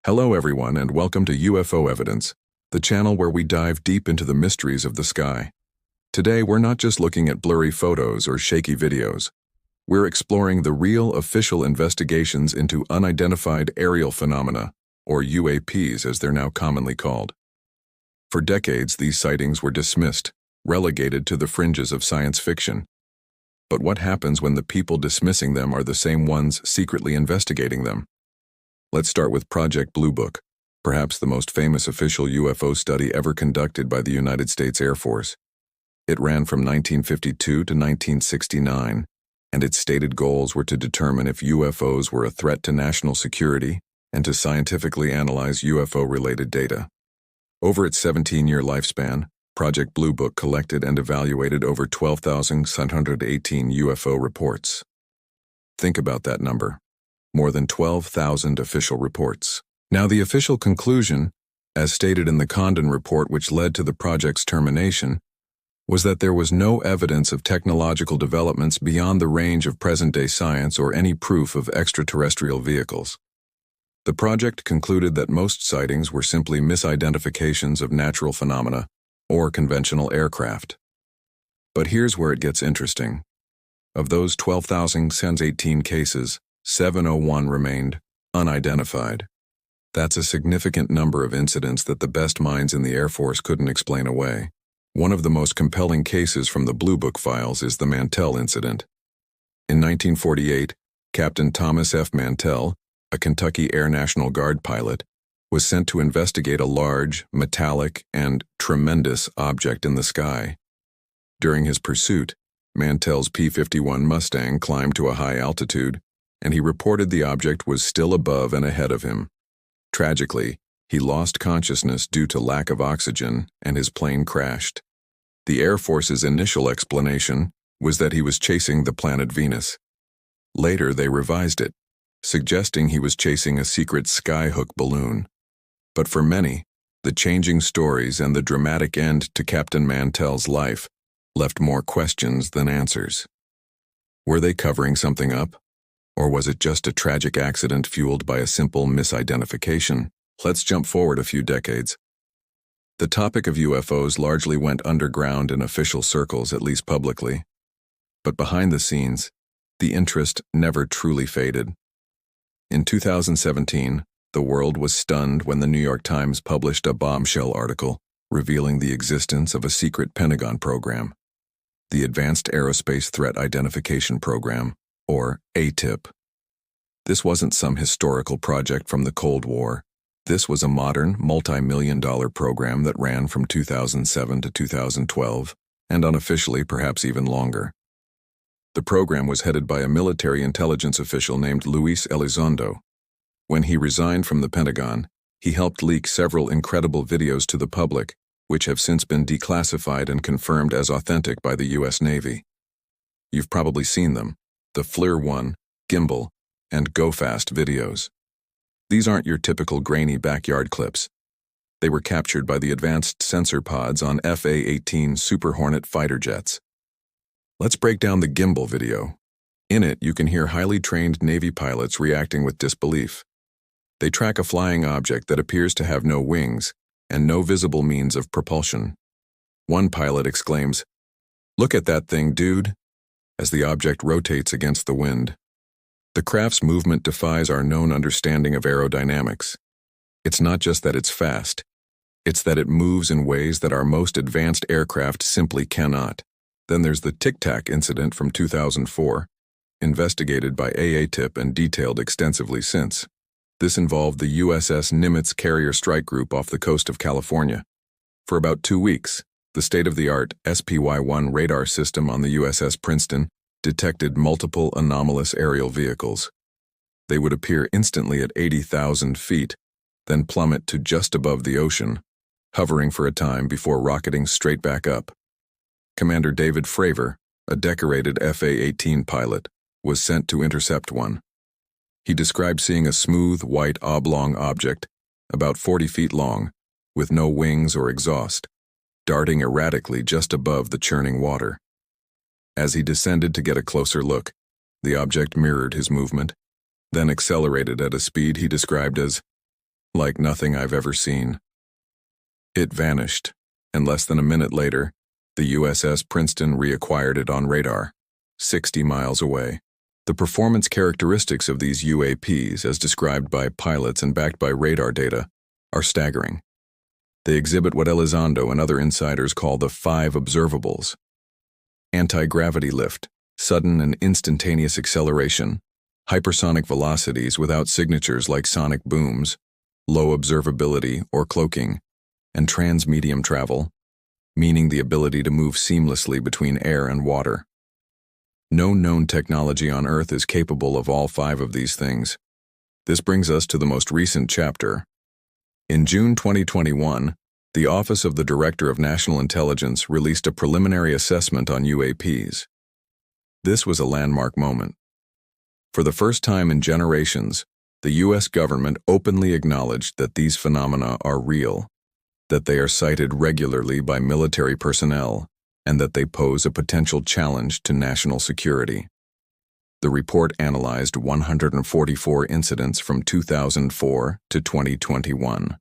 Hello everyone and welcome to UFO Evidence, the channel where we dive deep into the mysteries of the sky. Today we're not just looking at blurry photos or shaky videos. We're exploring the real official investigations into unidentified aerial phenomena, or UAPs as they're now commonly called. For decades these sightings were dismissed, relegated to the fringes of science fiction. But what happens when the people dismissing them are the same ones secretly investigating them? Let's start with Project Blue Book, perhaps the most famous official UFO study ever conducted by the United States Air Force. It ran from 1952 to 1969, and its stated goals were to determine if UFOs were a threat to national security and to scientifically analyze UFO-related data. Over its 17-year lifespan, Project Blue Book collected and evaluated over 12,718 UFO reports. Think about that number. More than 12,000 official reports. Now the official conclusion, as stated in the Condon report which led to the project's termination, was that there was no evidence of technological developments beyond the range of present-day science or any proof of extraterrestrial vehicles. The project concluded that most sightings were simply misidentifications of natural phenomena or conventional aircraft. But here's where it gets interesting. Of those 12,618 cases, 701 remained unidentified. That's a significant number of incidents that the best minds in the Air Force couldn't explain away. One of the most compelling cases from the Blue Book files is the Mantell incident. In 1948, Captain Thomas F. Mantell, a Kentucky Air National Guard pilot, was sent to investigate a large, metallic, and tremendous object in the sky. During his pursuit, Mantell's P-51 Mustang climbed to a high altitude, and he reported the object was still above and ahead of him. Tragically, he lost consciousness due to lack of oxygen, and his plane crashed. The Air Force's initial explanation was that he was chasing the planet Venus. Later, they revised it, suggesting he was chasing a secret skyhook balloon. But for many, the changing stories and the dramatic end to Captain Mantell's life left more questions than answers. Were they covering something up? Or was it just a tragic accident fueled by a simple misidentification? Let's jump forward a few decades. The topic of UFOs largely went underground in official circles, at least publicly. But behind the scenes, the interest never truly faded. In 2017, the world was stunned when the New York Times published a bombshell article revealing the existence of a secret Pentagon program, the Advanced Aerospace Threat Identification Program, or ATIP. This wasn't some historical project from the Cold War. This was a modern, multi-million-dollar program that ran from 2007 to 2012, and unofficially perhaps even longer. The program was headed by a military intelligence official named Luis Elizondo. When he resigned from the Pentagon, he helped leak several incredible videos to the public, which have since been declassified and confirmed as authentic by the U.S. Navy. You've probably seen them. The FLIR 1, Gimbal, and Go Fast videos. These aren't your typical grainy backyard clips. They were captured by the advanced sensor pods on FA-18 Super Hornet fighter jets. Let's break down the Gimbal video. In it, you can hear highly trained Navy pilots reacting with disbelief. They track a flying object that appears to have no wings and no visible means of propulsion. One pilot exclaims, "Look at that thing, dude," as the object rotates against the wind. The craft's movement defies our known understanding of aerodynamics. It's not just that it's fast, it's that it moves in ways that our most advanced aircraft simply cannot. Then there's the Tic Tac incident from 2004, investigated by AATIP and detailed extensively since. This involved the USS Nimitz carrier strike group off the coast of California. For about 2 weeks, the state-of-the-art SPY-1 radar system on the USS Princeton detected multiple anomalous aerial vehicles. They would appear instantly at 80,000 feet, then plummet to just above the ocean, hovering for a time before rocketing straight back up. Commander David Fravor, a decorated FA-18 pilot, was sent to intercept one. He described seeing a smooth, white, oblong object, about 40 feet long, with no wings or exhaust, darting erratically just above the churning water. As he descended to get a closer look, the object mirrored his movement, then accelerated at a speed he described as like nothing I've ever seen. It vanished, and less than a minute later, the USS Princeton reacquired it on radar, 60 miles away. The performance characteristics of these UAPs, as described by pilots and backed by radar data, are staggering. They exhibit what Elizondo and other insiders call the 5 observables: anti-gravity lift, sudden and instantaneous acceleration, hypersonic velocities without signatures like sonic booms, low observability or cloaking, and transmedium travel, meaning the ability to move seamlessly between air and water. No known technology on Earth is capable of all 5 of these things. This brings us to the most recent chapter. In June 2021, the Office of the Director of National Intelligence released a preliminary assessment on UAPs. This was a landmark moment. For the first time in generations, the U.S. government openly acknowledged that these phenomena are real, that they are cited regularly by military personnel, and that they pose a potential challenge to national security. The report analyzed 144 incidents from 2004 to 2021.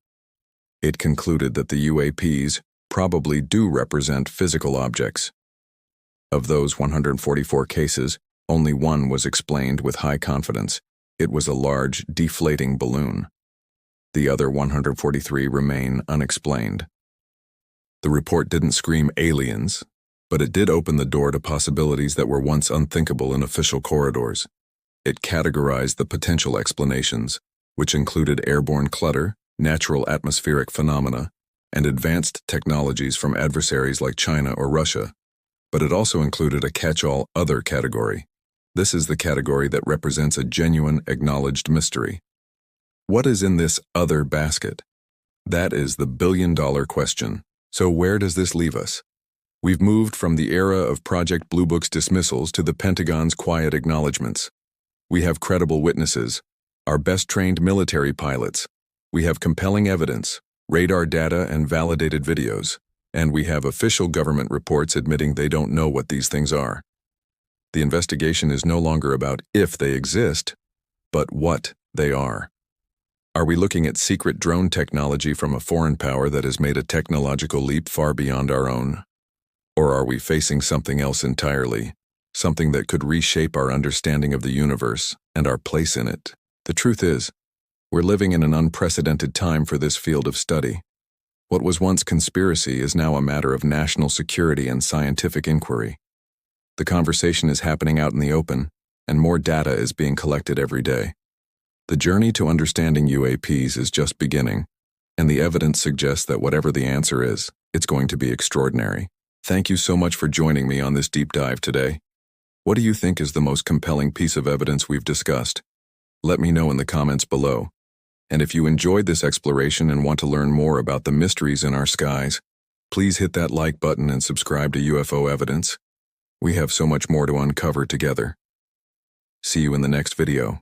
It concluded that the UAPs probably do represent physical objects. Of those 144 cases, only one was explained with high confidence. It was a large, deflating balloon. The other 143 remain unexplained. The report didn't scream aliens, but it did open the door to possibilities that were once unthinkable in official corridors. It categorized the potential explanations, which included airborne clutter, natural atmospheric phenomena, and advanced technologies from adversaries like China or Russia. But it also included a catch-all other category. This is the category that represents a genuine, acknowledged mystery. What is in this other basket? That is the billion-dollar question. So where does this leave us? We've moved from the era of Project Blue Book's dismissals to the Pentagon's quiet acknowledgments. We have credible witnesses, our best-trained military pilots. We have compelling evidence, radar data and validated videos. And we have official government reports admitting they don't know what these things are. The investigation is no longer about if they exist, but what they are. Are we looking at secret drone technology from a foreign power that has made a technological leap far beyond our own? Or are we facing something else entirely, something that could reshape our understanding of the universe and our place in it? The truth is, we're living in an unprecedented time for this field of study. What was once conspiracy is now a matter of national security and scientific inquiry. The conversation is happening out in the open, and more data is being collected every day. The journey to understanding UAPs is just beginning, and the evidence suggests that whatever the answer is, it's going to be extraordinary. Thank you so much for joining me on this deep dive today. What do you think is the most compelling piece of evidence we've discussed? Let me know in the comments below. And if you enjoyed this exploration and want to learn more about the mysteries in our skies, please hit that like button and subscribe to UFO Evidence. We have so much more to uncover together. See you in the next video.